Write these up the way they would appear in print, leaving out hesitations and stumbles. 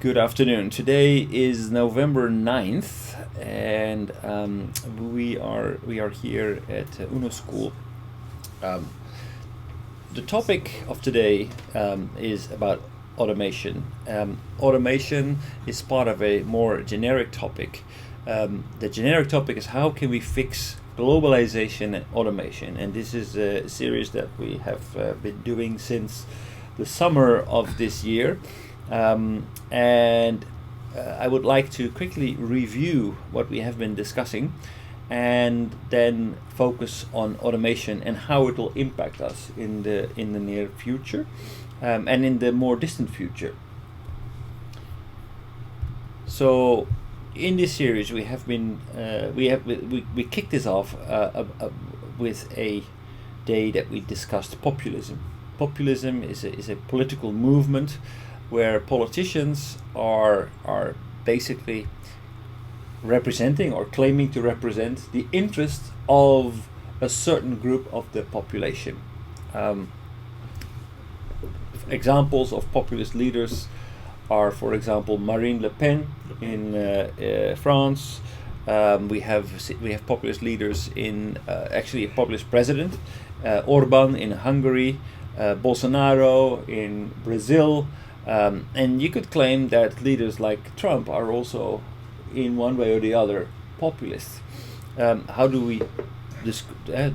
Good afternoon. Today is November 9th, and we are here at UNO School. The topic of today is about automation. Automation is part of a more generic topic. The generic topic is how can we fix globalization and automation, and this is a series that we have been doing since the summer of this year. I would like to quickly review what we have been discussing and then focus on automation and how it will impact us in the near future and in the more distant future. So in this series we have been we kicked this off with a day that we discussed populism. Populism is a political movement where politicians are basically representing or claiming to represent the interests of a certain group of the population. Examples of populist leaders are, for example, Marine Le Pen in France. We have populist leaders in actually a populist president, Orban in Hungary, Bolsonaro in Brazil. And you could claim that leaders like Trump are also, in one way or the other, populists. How do we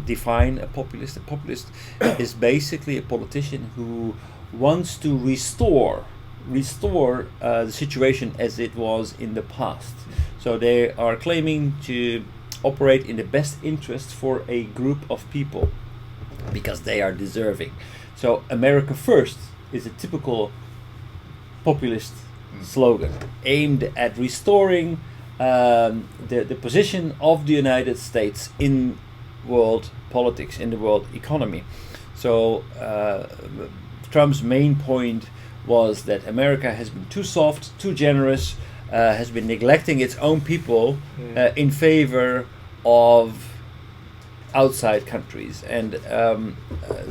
define a populist? A populist is basically a politician who wants to restore the situation as it was in the past. So they are claiming to operate in the best interest for a group of people because they are deserving. So America First is a typical populist slogan aimed at restoring the position of the United States in world politics, in the world economy. So Trump's main point was that America has been too soft, too generous, has been neglecting its own people in favor of outside countries, and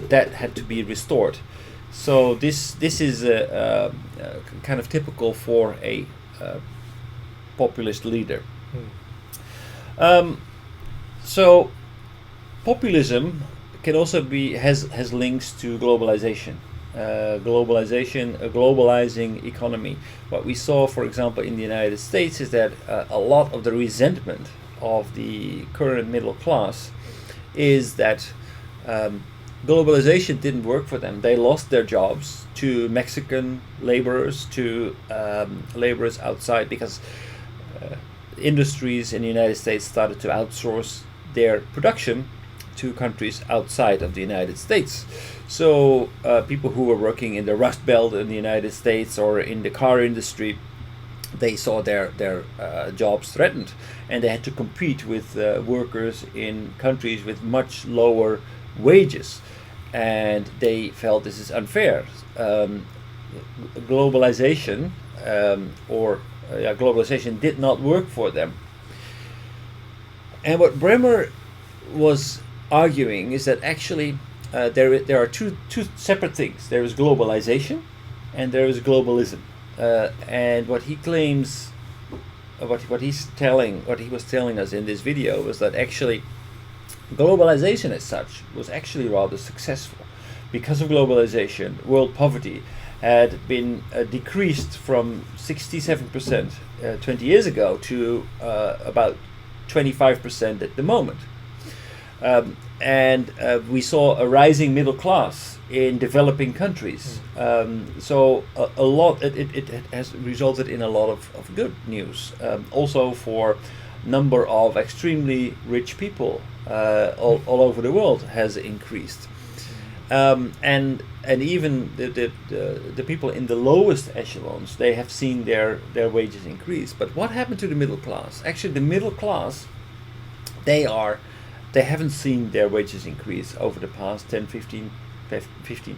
that had to be restored. So this is kind of typical for a populist leader. So populism can also has links to globalization. A globalizing economy. What we saw, for example, in the United States is that a lot of the resentment of the current middle class is that globalization didn't work for them. They lost their jobs to Mexican laborers, to laborers outside, because industries in the United States started to outsource their production to countries outside of the United States. So people who were working in the Rust Belt in the United States or in the car industry, they saw their jobs threatened, and they had to compete with workers in countries with much lower wages, and they felt this is unfair. Globalization globalization did not work for them. And what Bremer was arguing is that actually there are two separate things. There is globalization and there is globalism. And what he claims, what he was telling us in this video was that actually globalization as such was actually rather successful. Because of globalization, world poverty had been decreased from 67% 20 years ago to about 25% at the moment. And we saw a rising middle class in developing countries. So a lot, it has resulted in a lot of good news. Also for number of extremely rich people all over the world has increased. And even the people in the lowest echelons, they have seen their wages increase. But what happened to the middle class? Actually, the middle class, they haven't seen their wages increase over the past 10, 15,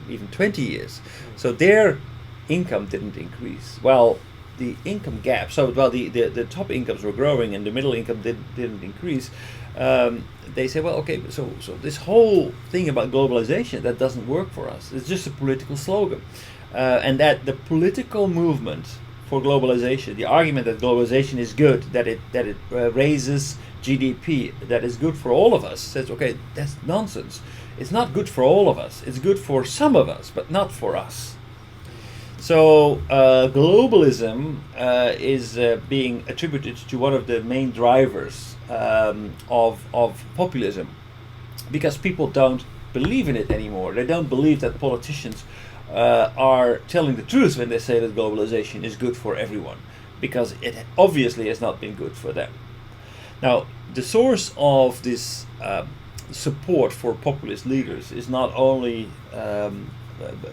even 20 years. So their income didn't increase. Well, the income gap, the top incomes were growing and the middle income didn't increase. They say, well, okay, so this whole thing about globalization, that doesn't work for us. It's just a political slogan. And that the political movement for globalization. The argument that globalization is good, that it raises GDP, that is good for all of us, says, okay, that's nonsense. It's not good for all of us. It's good for some of us, but not for us. So globalism is being attributed to one of the main drivers of populism, because people don't believe in it anymore. They don't believe that politicians are telling the truth when they say that globalization is good for everyone, because it obviously has not been good for them. Now, the source of this support for populist leaders is not only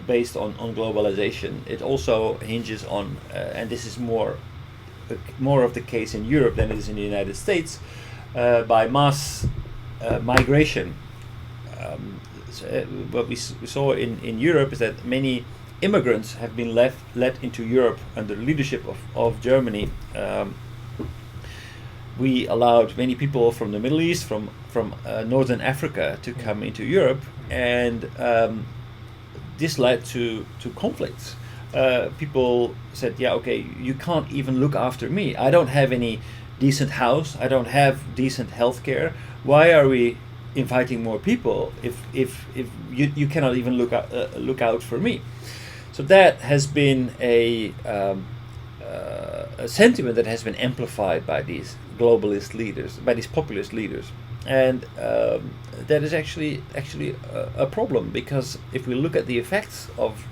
based on globalization. It also hinges on, and this is more of the case in Europe than it is in the United States, by mass migration. What we saw in Europe is that many immigrants have been led into Europe under the leadership of Germany. We allowed many people from the Middle East, from Northern Africa, to come into Europe, and this led to conflicts. People said, yeah, okay, you can't even look after me. I don't have any decent house. I don't have decent health care. Why are we inviting more people if you cannot even look out for me? So that has been a sentiment that has been amplified by these globalist leaders, by these populist leaders. And that is actually a problem, because if we look at the effects of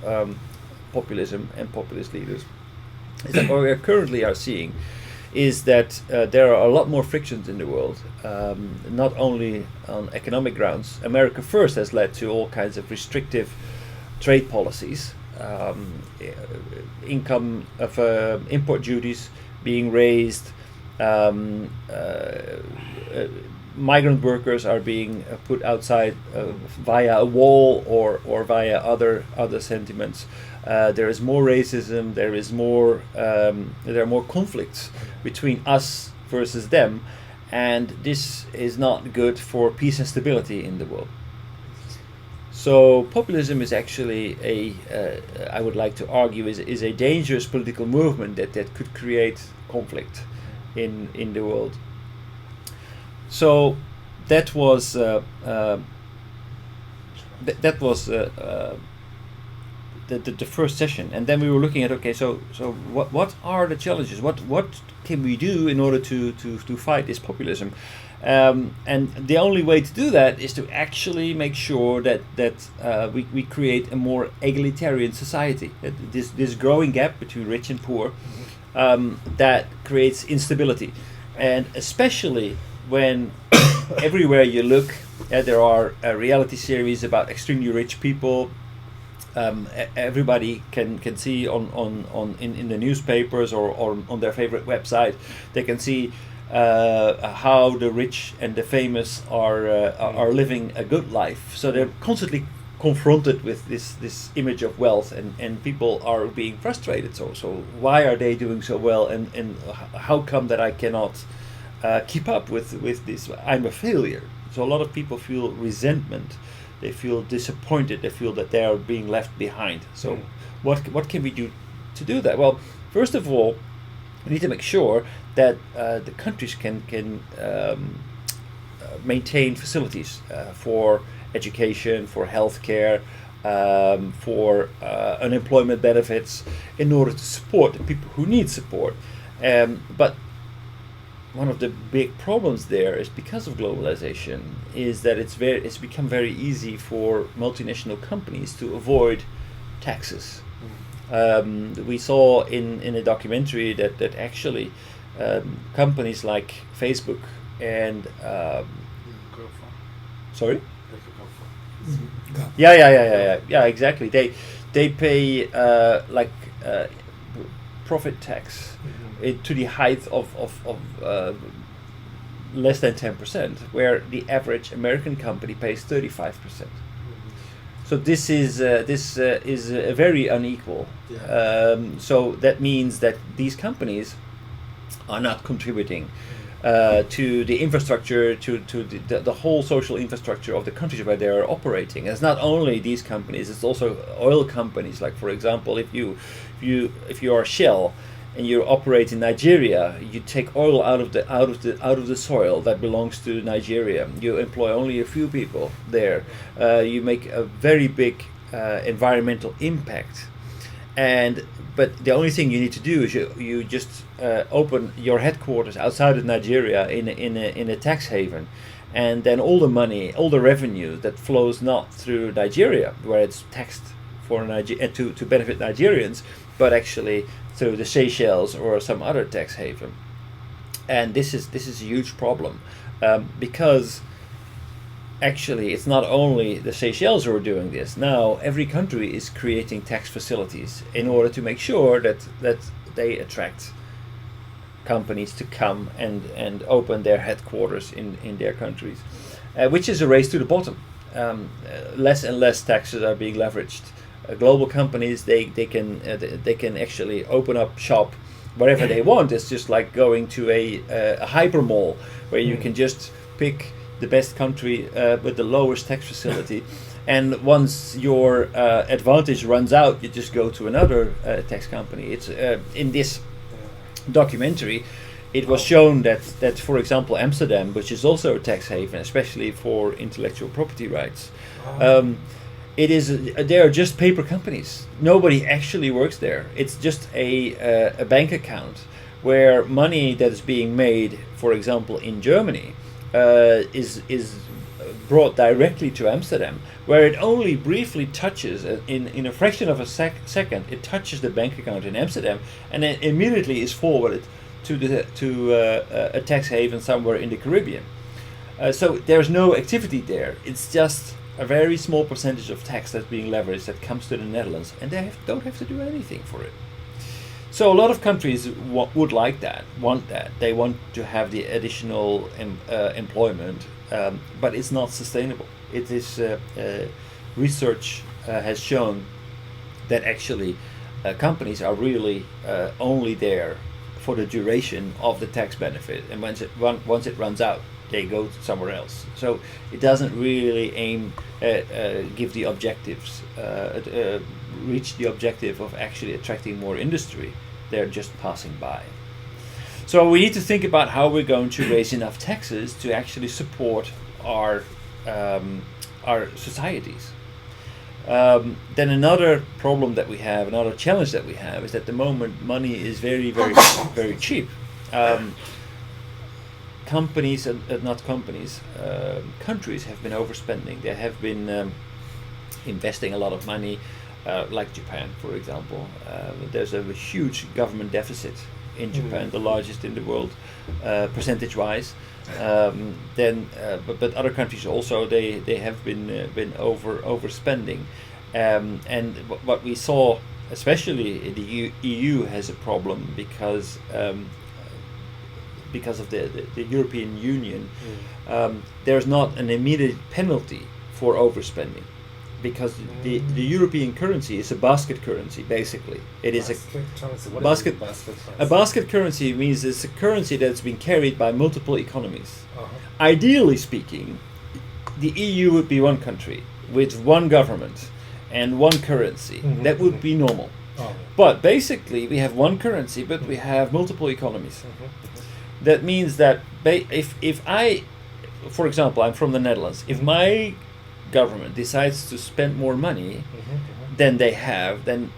populism and populist leaders, is that what we currently are seeing is that there are a lot more frictions in the world, not only on economic grounds. America First has led to all kinds of restrictive trade policies, income of import duties being raised, migrant workers are being put outside via a wall or via other sentiments. There is more racism. There are more conflicts between us versus them, and this is not good for peace and stability in the world. So populism is actually I would like to argue, is a dangerous political movement that could create conflict in the world. So that was the first session, and then we were looking at, okay, so what are the challenges? What can we do in order to fight this populism? And the only way to do that is to actually make sure that we create a more egalitarian society. This growing gap between rich and poor, that creates instability, and especially when everywhere you look, there are reality series about extremely rich people. Everybody can see in the newspapers or on their favorite website, they can see how the rich and the famous are living a good life. So they're constantly confronted with this image of wealth, and people are being frustrated. So why are they doing so well, and how come that I cannot keep up with this? I'm a failure. So a lot of people feel resentment. They feel disappointed. They feel that they are being left behind. So what can we do to do that? Well, first of all, we need to make sure that the countries can maintain facilities for education, for healthcare, for unemployment benefits, in order to support the people who need support. But one of the big problems there is, because of globalization, is that it's become very easy for multinational companies to avoid taxes. We saw in a documentary that actually companies like Facebook and sorry? Yeah, exactly. They pay profit tax to the height of less than 10%, where the average American company pays 35%. So this is very unequal. So that means that these companies are not contributing to the infrastructure, to the whole social infrastructure of the countries where they are operating. And it's not only these companies; it's also oil companies. Like, for example, if you are Shell, and you operate in Nigeria, you take oil out of the soil that belongs to Nigeria. You employ only a few people there. You make a very big environmental impact, but the only thing you need to do is you just open your headquarters outside of Nigeria in a tax haven, and then all the money, all the revenue that flows not through Nigeria, where it's taxed for to benefit Nigerians, but actually through the Seychelles or some other tax haven. And this is a huge problem, because actually it's not only the Seychelles who are doing this. Now every country is creating tax facilities in order to make sure that they attract companies to come and open their headquarters in their countries, which is a race to the bottom. Less and less taxes are being leveraged. Global companies, they can actually open up shop wherever they want. It's just like going to a hyper mall where you can just pick the best country with the lowest tax facility, and once your advantage runs out, you just go to another tax company. It's in this documentary, it was shown that for example Amsterdam, which is also a tax haven, especially for intellectual property rights, they are just paper companies. Nobody actually works there. It's just a bank account where money that is being made, for example in Germany, is brought directly to Amsterdam, where it only briefly touches, in a fraction of a second, it touches the bank account in Amsterdam, and then immediately is forwarded to a tax haven somewhere in the Caribbean. So there's no activity there. It's just a very small percentage of tax that's being leveraged that comes to the Netherlands, and they don't have to do anything for it. So a lot of countries would like that, want that. They want to have the additional employment, but it's not sustainable. It is research has shown that actually companies are really only there for the duration of the tax benefit, and once it runs out, they go somewhere else. So it doesn't really give the objectives, reach the objective of actually attracting more industry. They're just passing by. So we need to think about how we're going to raise enough taxes to actually support our societies. Then another problem that we have, another challenge that we have, is that at the moment money is very, very, very cheap. Countries have been overspending. They have been investing a lot of money, like Japan, for example. There's a huge government deficit in Japan, the largest in the world, percentage-wise. But other countries also, they have been overspending, and what we saw, especially the EU, has a problem because of the European Union. There's not an immediate penalty for overspending, because the European currency is a basket currency. Basically, it is a basket currency means it's a currency that's been carried by multiple economies. Ideally speaking, the EU would be one country with one government and one currency. That would be normal. But basically, we have one currency, but we have multiple economies. That means that if I, for example, I'm from the Netherlands, if my government decides to spend more money than they have, then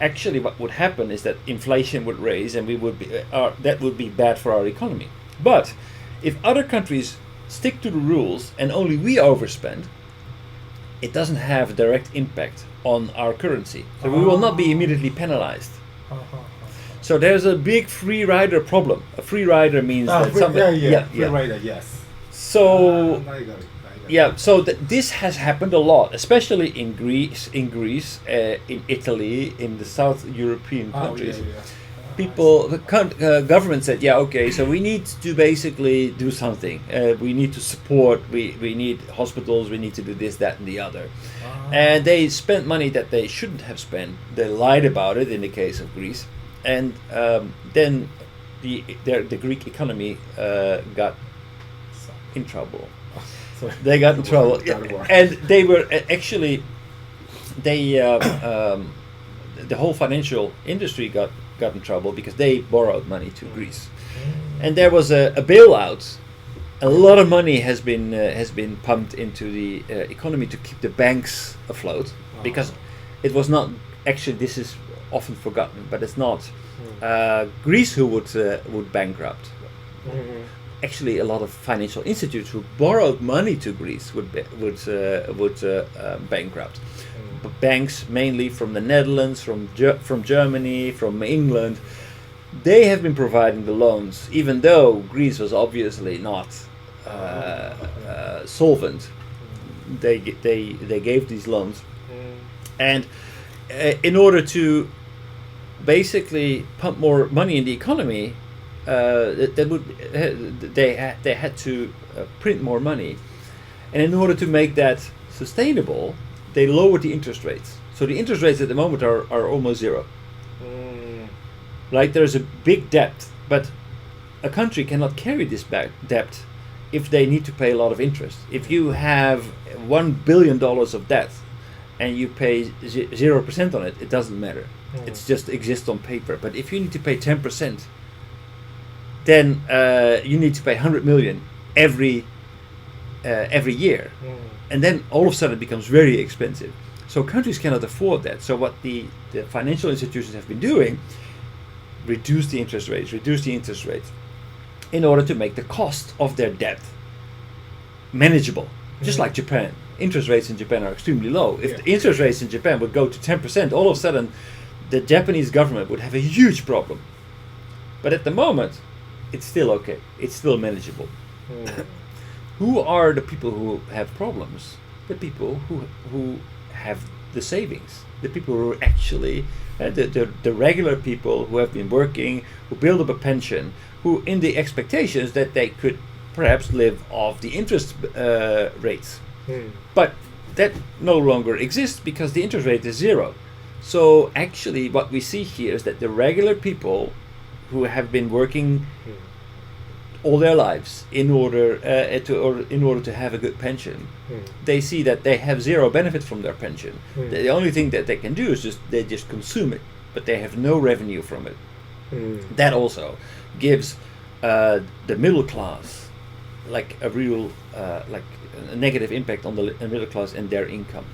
actually what would happen is that inflation would raise, and that would be bad for our economy. But if other countries stick to the rules and only we overspend, it doesn't have a direct impact on our currency. So we will not be immediately penalized. So there's a big free rider problem. A free rider means that somebody... Free rider, yes. So... So this has happened a lot, especially in Greece, in Italy, in the South European countries. The government said, so we need to basically do something. We need to support, we need hospitals, we need to do this, that, and the other. And they spent money that they shouldn't have spent. They lied about it in the case of Greece. And then the Greek economy got in trouble. They got in trouble, and they were actually the whole financial industry got got in trouble because they borrowed money to Greece, and there was a bailout. A lot of money has been pumped into the economy to keep the banks afloat, because it was not actually. This is often forgotten, but it's not Greece who would bankrupt. Actually, a lot of financial institutes who borrowed money to Greece would bankrupt. But banks, mainly from the Netherlands, from Germany, from England, they have been providing the loans, even though Greece was obviously not solvent. They gave these loans, and in order to basically pump more money in the economy, they had to print more money, and in order to make that sustainable, they lowered the interest rates. So the interest rates at the moment are almost zero. Right, there's a big debt, but a country cannot carry this debt if they need to pay a lot of interest. If you have $1 billion of debt and you pay 0% on it, it doesn't matter. It just exists on paper. But if you need to pay 10%, then you need to pay 100 million every year, and then all of a sudden it becomes very expensive. So countries cannot afford that. So what the financial institutions have been doing, reduce the interest rates, in order to make the cost of their debt manageable. Just like Japan, interest rates in Japan are extremely low. If the interest rates in Japan would go to 10%, all of a sudden the Japanese government would have a huge problem. But at the moment, it's still okay. It's still manageable. Who are the people who have problems? The people who have the savings. The people who are actually the regular people who have been working, who build up a pension, who in the expectations that they could perhaps live off the interest rates. But that no longer exists because the interest rate is zero. So actually what we see here is that the regular people who have been working all their lives in order to have a good pension, they see that they have zero benefit from their pension. The only thing that they can do is they just consume it, but they have no revenue from it. That also gives the middle class like a real like a negative impact on the middle class and their income.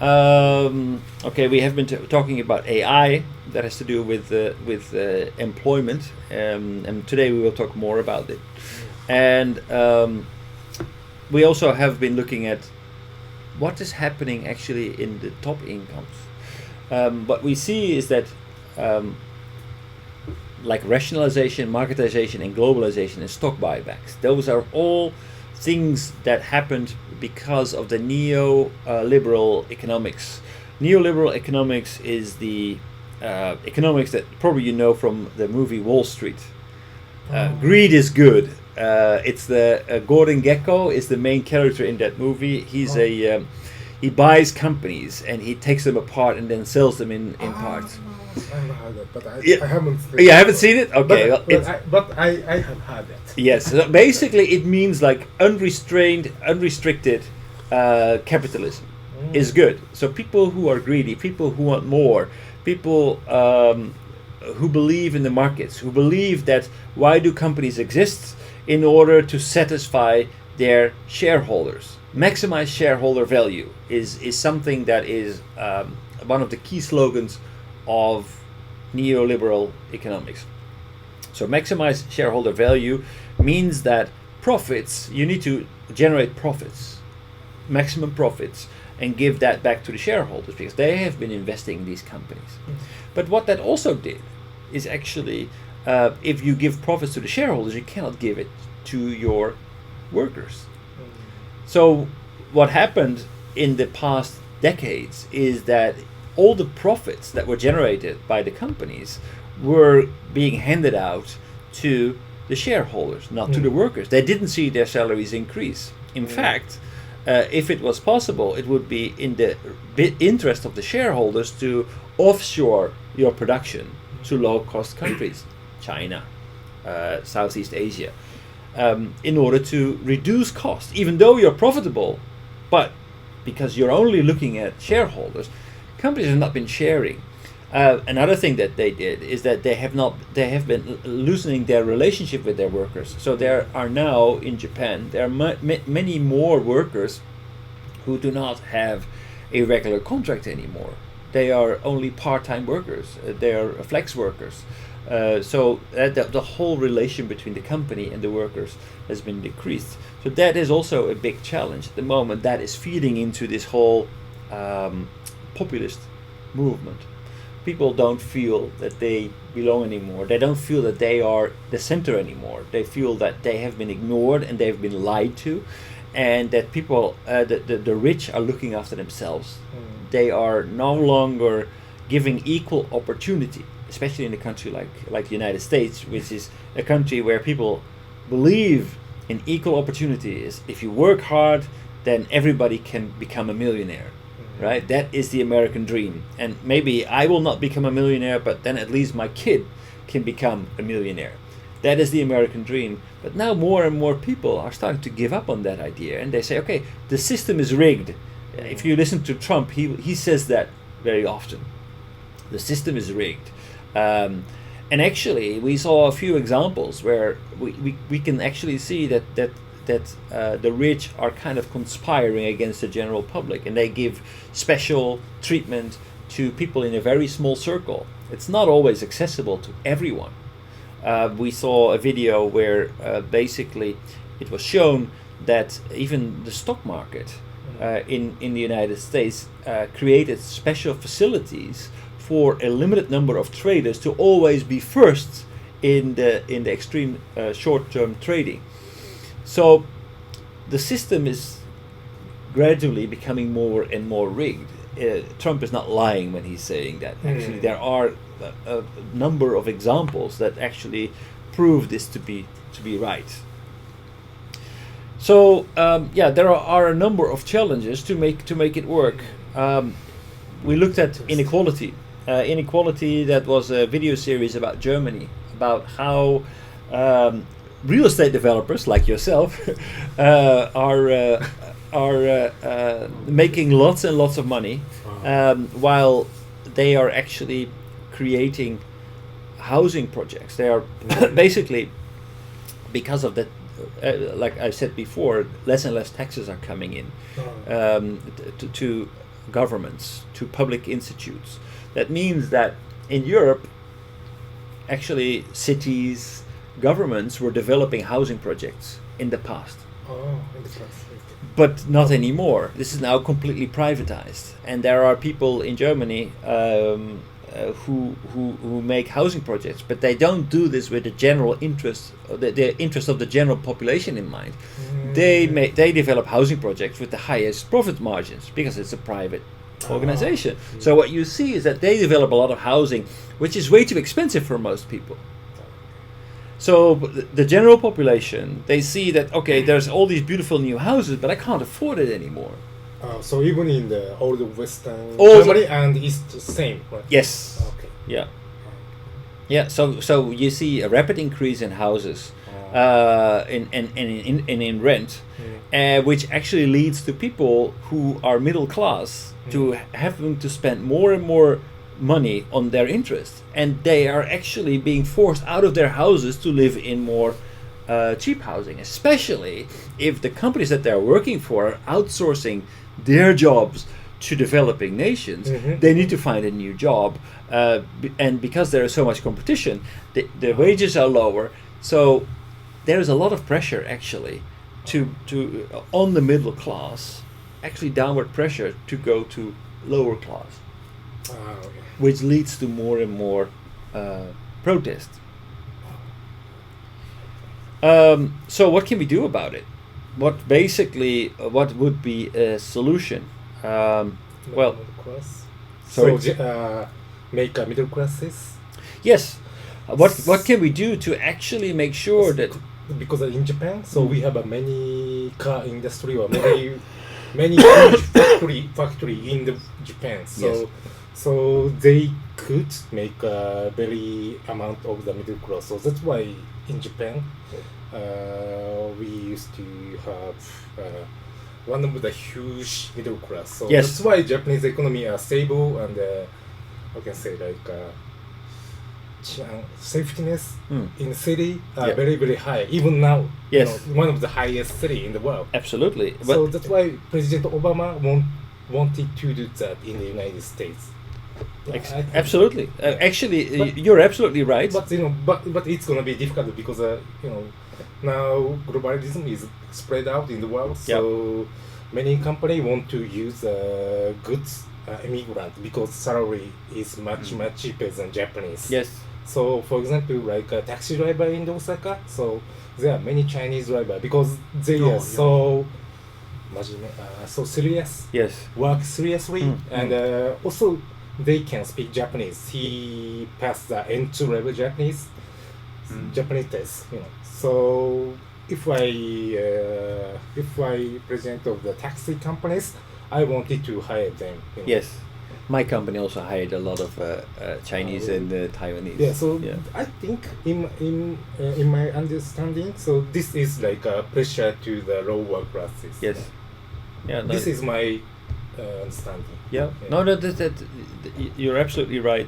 Okay, we have been talking about AI. That has to do with employment, and today we will talk more about it. And we also have been looking at what is happening actually in the top incomes. What we see is that like rationalization, marketization, and globalization and stock buybacks, those are all things that happened because of the neoliberal economics. Neoliberal economics is the economics that probably you know from the movie Wall Street. Greed is good. It's the Gordon Gekko is the main character in that movie. He's he buys companies and he takes them apart and then sells them in parts. I have heard it, but I haven't seen it. You haven't seen it? Okay. But I have heard it. Yes. So basically, it means like unrestricted capitalism is good. So people who are greedy, people who want more, people who believe in the markets, who believe that why do companies exist? In order to satisfy their shareholders. Maximize shareholder value is something that is one of the key slogans of neoliberal economics. So maximize shareholder value means that profits, you need to generate profits, maximum profits, and give that back to the shareholders because they have been investing in these companies. But what that also did is actually if you give profits to the shareholders, you cannot give it to your workers. So what happened in the past decades is that all the profits that were generated by the companies were being handed out to the shareholders, not to the workers. They didn't see their salaries increase. In fact, if it was possible, it would be in the interest of the shareholders to offshore your production to low-cost countries, China, Southeast Asia, in order to reduce costs, even though you're profitable, but because you're only looking at shareholders, companies have not been sharing. Another thing that they did is that they have been loosening their relationship with their workers. So there are now in Japan there are many more workers who do not have a regular contract anymore. They are only part-time workers. They are flex workers. So the whole relation between the company and the workers has been decreased. So that is also a big challenge at the moment. That is feeding into this whole populist movement. People don't feel that they belong anymore. They don't feel that they are the center anymore. They feel that they have been ignored and they've been lied to, and that people, the rich, are looking after themselves. They are no longer giving equal opportunity, especially in a country like the United States, which is a country where people believe in equal opportunities. If you work hard, then everybody can become a millionaire. Right? That is the American dream. And maybe I will not become a millionaire, but then at least my kid can become a millionaire. That is the American dream. But now more and more people are starting to give up on that idea. And they say, okay, the system is rigged. If you listen to Trump, he says that very often. The system is rigged. And actually, we saw a few examples where we can actually see that the rich are kind of conspiring against the general public, and they give special treatment to people in a very small circle. It's not always accessible to everyone. We saw a video where basically it was shown that even the stock market in the United States created special facilities for a limited number of traders to always be first in the extreme short-term trading. So the system is gradually becoming more and more rigged. Trump is not lying when he's saying that. Actually, there are a number of examples that actually prove this to be right. So there are a number of challenges to make it work. We looked at inequality. Inequality, that was a video series about Germany, about how real estate developers like yourself are making lots and lots of money while they are actually creating housing projects. They are basically, because of that, like I said before, less and less taxes are coming in to governments, to public institutes. That means that in Europe, actually cities, governments were developing housing projects in the past. But not anymore. This is now completely privatized, and there are people in Germany who make housing projects, but they don't do this with the general interest, the interest of the general population in mind. They develop housing projects with the highest profit margins because it's a private organization. So what you see is that they develop a lot of housing, which is way too expensive for most people. So the general population, they see that, okay, there's all these beautiful new houses, but I can't afford it anymore. So even in the old Western Germany and East, the same, right? Yes. Okay. Yeah. Yeah. So you see a rapid increase in houses, in rent, which actually leads to people who are middle class to having to spend more and more money on their interest, and they are actually being forced out of their houses to live in more cheap housing, especially if the companies that they're working for are outsourcing their jobs to developing nations. They need to find a new job, and because there is so much competition, the wages are lower. So there is a lot of pressure actually to on the middle class, actually downward pressure to go to lower class, which leads to more and more protest. So what can we do about it? What would be a solution? Well, sorry. So make a middle classes. Yes. What can we do to actually make sure that, because in Japan, so we have a many car industry or many huge factory in the Japan. So Yes. so they could make a very amount of the middle class. So that's why in Japan we used to have one of the huge middle class. So Yes. that's why Japanese economy are stable and I can say like safetyness in the city are very very high. Even now, Yes. one of the highest city in the world. Absolutely. So that's why President Obama wanted to do that in the United States. Absolutely. Actually, you're absolutely right. But but it's gonna be difficult because now globalism is spread out in the world. So many companies want to use goods immigrant because salary is much cheaper than Japanese. Yes. So for example, like a taxi driver in Osaka, so there are many Chinese drivers because they are so so serious. Yes. Work seriously, and also they can speak Japanese. He passed the N2 level Japanese test. So if I president of the taxi companies, I wanted to hire them. Yes. My company also hired a lot of Chinese and Taiwanese. Yeah, so I think in my understanding, so this is like a pressure to the lower classes. Yes. Yeah. No, this is my understanding. Yeah. No, that you're absolutely right.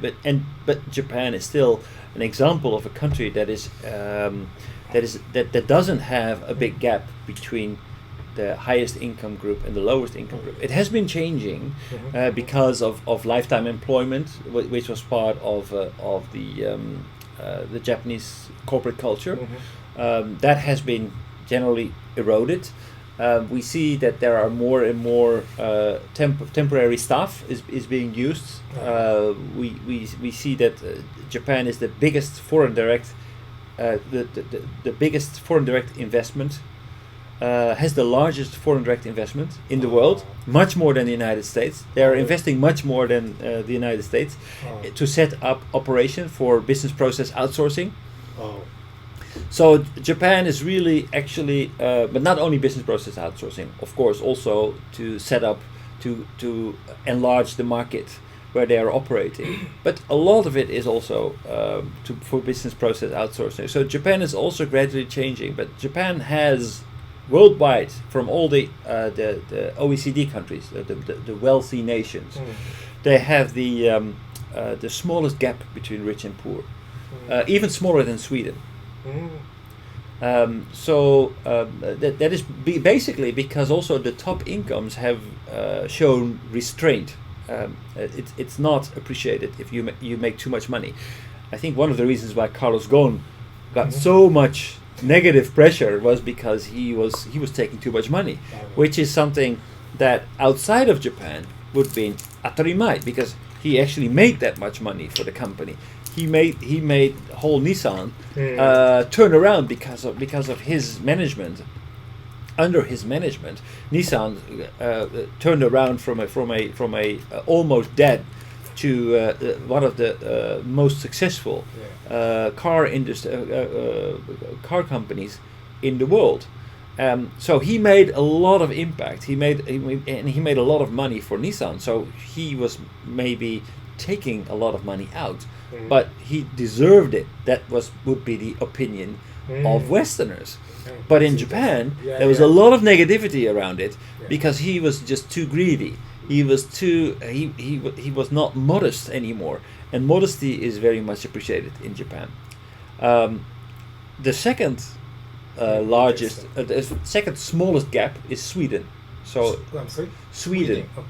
But Japan is still an example of a country that doesn't have a big gap between the highest income group and the lowest income group. It has been changing because of lifetime employment, which was part of the Japanese corporate culture. That has been generally eroded. We see that there are more and more temporary staff is being used. We see that Japan is the biggest foreign direct the biggest foreign direct investment. Has the largest foreign direct investment in the world, much more than the United States. They are investing much more than the United States to set up operation for business process outsourcing. So Japan is really actually, but not only business process outsourcing, of course, also to set up, to enlarge the market where they are operating. But a lot of it is also for business process outsourcing. So Japan is also gradually changing, but Japan has worldwide, from all the OECD countries, the wealthy nations, they have the smallest gap between rich and poor, even smaller than Sweden. That is basically because also the top incomes have shown restraint. It's not appreciated if you make too much money. I think one of the reasons why Carlos Ghosn got so much negative pressure was because he was taking too much money, which is something that outside of Japan would be atarimai, because he actually made that much money for the company. He made whole Nissan turn around because of his management. Under his management, Nissan turned around from a almost dead to one of the most successful car companies in the world. So he made a lot of impact. He made a lot of money for Nissan. So he was maybe taking a lot of money out, but he deserved it. That would be the opinion of Westerners. But in Japan, there was a lot of negativity around it because he was just too greedy. He was too he was not modest anymore, and modesty is very much appreciated in Japan. The second largest, the second smallest gap is Sweden. So I'm sorry? Sweden. Okay.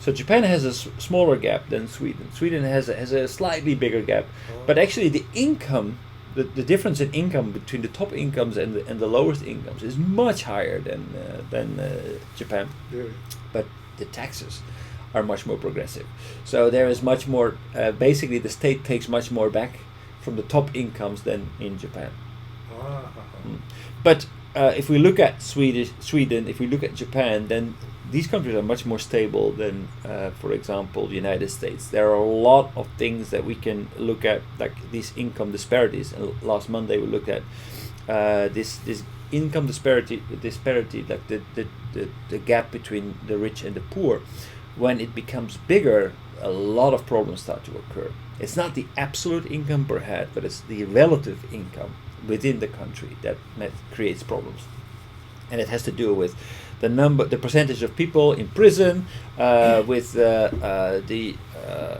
So Japan has a smaller gap than Sweden. Sweden has a slightly bigger gap, but actually the income, the difference in income between the top incomes and the lowest incomes is much higher than Japan. Really? But the taxes are much more progressive. So there is much more. Basically, the state takes much more back from the top incomes than in Japan. But if we look at Sweden, if we look at Japan, then these countries are much more stable than, for example, the United States. There are a lot of things that we can look at, like these income disparities. And last Monday we looked at this income disparity, like the gap between the rich and the poor. When it becomes bigger, a lot of problems start to occur. It's not the absolute income per head, but it's the relative income within the country that creates problems. And it has to do with the percentage of people in prison, with the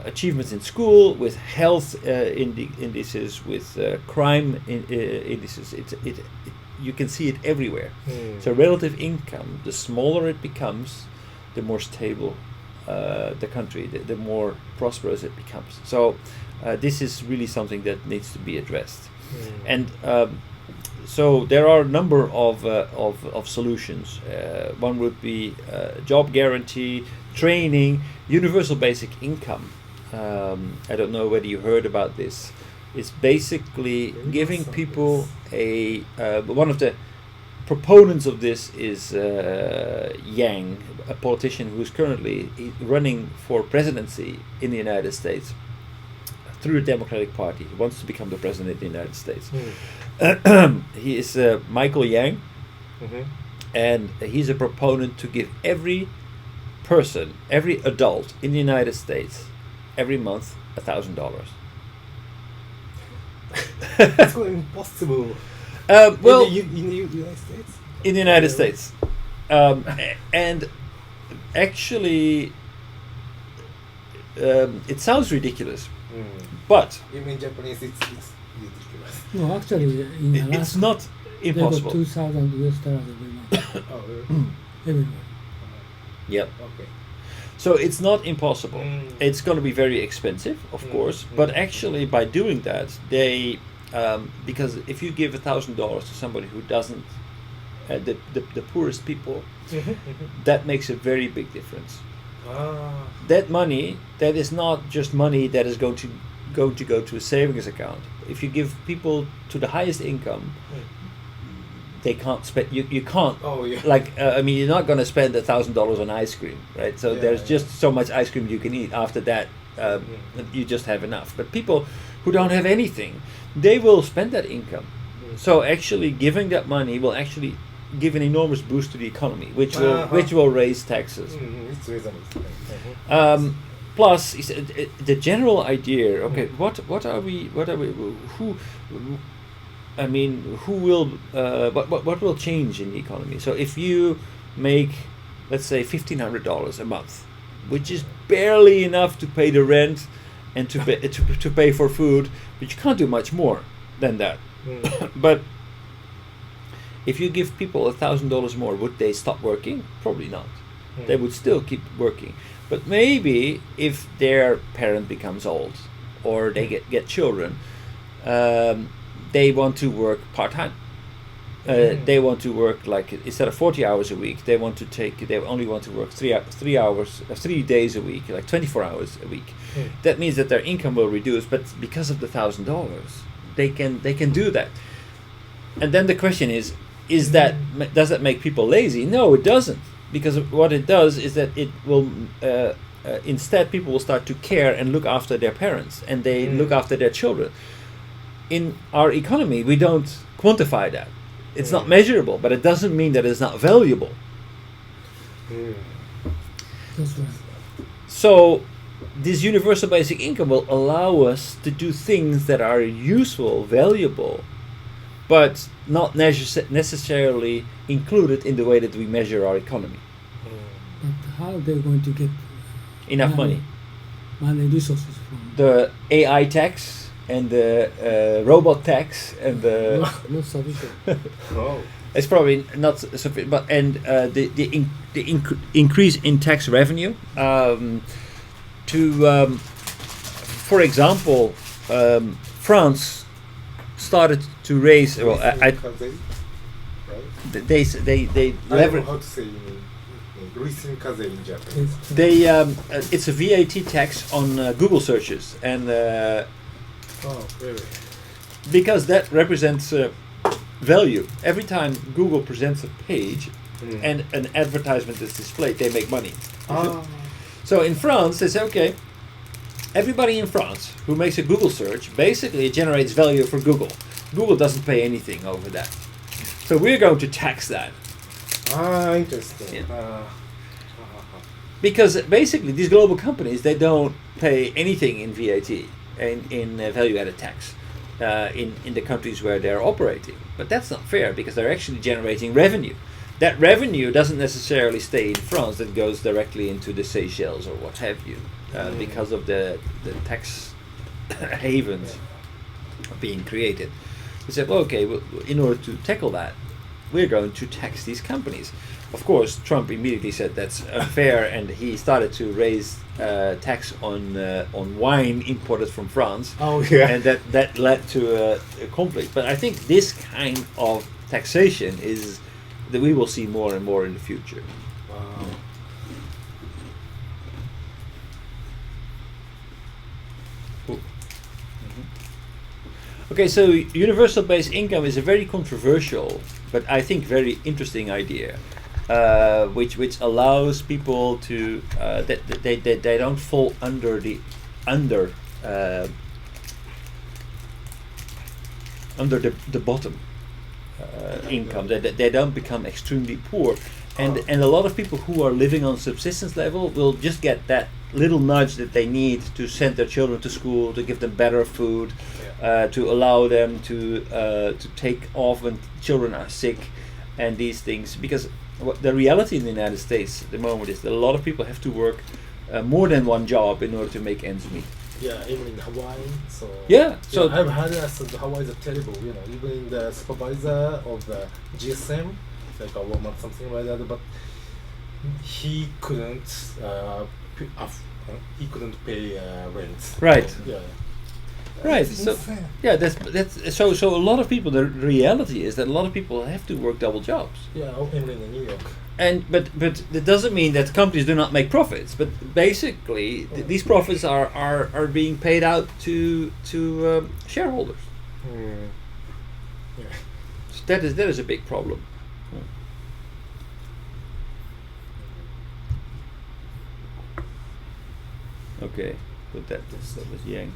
achievements in school, with health indices, with crime indices. You can see it everywhere. So relative income, the smaller it becomes, the more stable the country, the more prosperous it becomes. So this is really something that needs to be addressed. And so there are a number of solutions. One would be job guarantee, training, universal basic income. I don't know whether you heard about this. It's basically giving people one of the proponents of this is Yang, a politician who's currently running for presidency in the United States through the Democratic Party. He wants to become the president of the United States. He is Michael Yang, and he's a proponent to give every person, every adult in the United States, every month $1,000. It's impossible. Well, in the United States. In the United States, and actually, it sounds ridiculous, but Even in Japanese, it's ridiculous. No, actually, in Alaska, it's not they got impossible. $2,000 every month. Oh, really? Everyone. Yep. Okay. So it's not impossible. It's going to be very expensive, of course, but actually by doing that, they because if you give $1,000 to somebody who doesn't, the poorest people, that makes a very big difference. That money, that is not just money that is going to go to a savings account. If you give people to the highest income, they can't spend. You can't. Oh, yeah. Like I mean, you're not going to spend $1,000 on ice cream, right? So there's just so much ice cream you can eat. After that, you just have enough. But people who don't have anything, they will spend that income. So actually, giving that money will actually give an enormous boost to the economy, which will raise taxes. It's reasonable. Plus, the general idea. Okay, what are we? Who? I mean, who will? What will change in the economy? So if you make, let's say, $1,500 a month, which is barely enough to pay the rent and to pay for food, but you can't do much more than that. But if you give people $1,000 more, would they stop working? Probably not. They would still keep working. But maybe if their parent becomes old, or they get children, they want to work part-time. They want to work, like, instead of 40 hours a week, they only want to work 3 days a week, like 24 hours a week. That means that their income will reduce, but because of the $1,000, they can do that. And then the question is that does that make people lazy? No, it doesn't, because what it does is that it will instead people will start to care and look after their parents, and they look after their children. In our economy, we don't quantify that. It's not measurable, but it doesn't mean that it's not valuable. That's right. So this universal basic income will allow us to do things that are useful, valuable, but not necessarily included in the way that we measure our economy. But how are they going to get Enough money. Resources from? The AI tax and the robot tax and the Not sufficient. it's probably not sufficient, but the increase in tax revenue for example, France started to raise. Well, they leverage. How to say in Japanese? They it's a VAT tax on Google searches, and Oh, really? because that represents value. Every time Google presents a page and an advertisement is displayed, they make money. So in France, they say, okay, everybody in France who makes a Google search basically generates value for Google. Google doesn't pay anything over that. So we're going to tax that. Interesting. Yeah. Because basically these global companies, they don't pay anything in VAT, in value-added tax, in the countries where they're operating. But that's not fair, because they're actually generating revenue. that revenue doesn't necessarily stay in France. That goes directly into the Seychelles or what have you, because of the tax havens being created. We said, well, okay, well, in order to tackle that, we're going to tax these companies. Of course, Trump immediately said that's unfair, and he started to raise tax on wine imported from France. Oh yeah. And that led to a conflict. But I think this kind of taxation is that we will see more and more in the future. Wow. Okay, so universal basic income is a very controversial, but I think very interesting idea, which allows people to that they don't fall under the bottom income. They don't become extremely poor, and a lot of people who are living on subsistence level will just get that little nudge that they need to send their children to school, to give them better food, to allow them to take off when children are sick, and these things. Because the reality in the United States at the moment is that a lot of people have to work more than one job in order to make ends meet. Yeah, even in Hawaii. So So I've heard that Hawaii is terrible. You know, even the supervisor of the GSM, like a woman, something like that, but he couldn't. He couldn't pay rent. Right. So, yeah. Right. It's So insane. yeah, that's so a lot of people. The reality is that a lot of people have to work double jobs. Yeah, even in New York. And but that doesn't mean that companies do not make profits. But basically, these profits are being paid out to shareholders. Yeah. So that is a big problem. Okay, but that was Yang.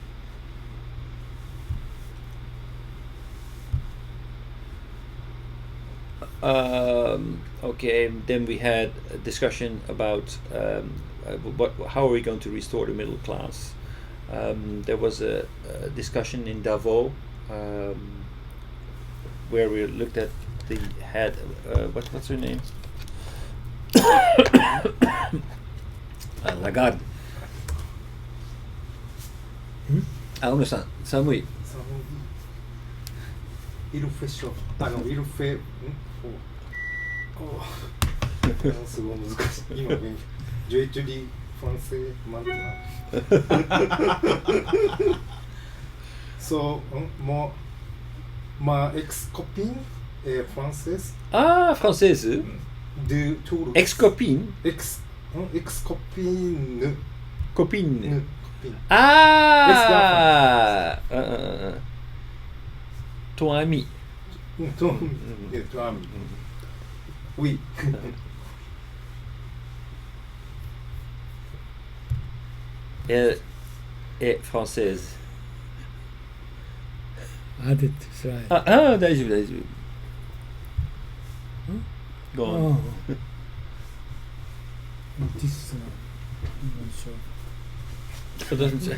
Okay, then we had a discussion about how are we going to restore the middle class. There was a discussion in Davos where we looked at the head. What's her name? Lagarde. Ono-san, 寒い。Il fait chaud. Ah non, il fait.すごい難しい。今勉強。Je étudie français maintenant. So, ma ex-copine est française. Ah, française. De Toulouse. Ex-copine. Ex-copine. Copine. Copine. Ah. Ton ami. Ton ami. Oui. Elle est française. アデってつらい。大丈夫大丈夫。Go on. Oh. This I'm not sure. It doesn't say.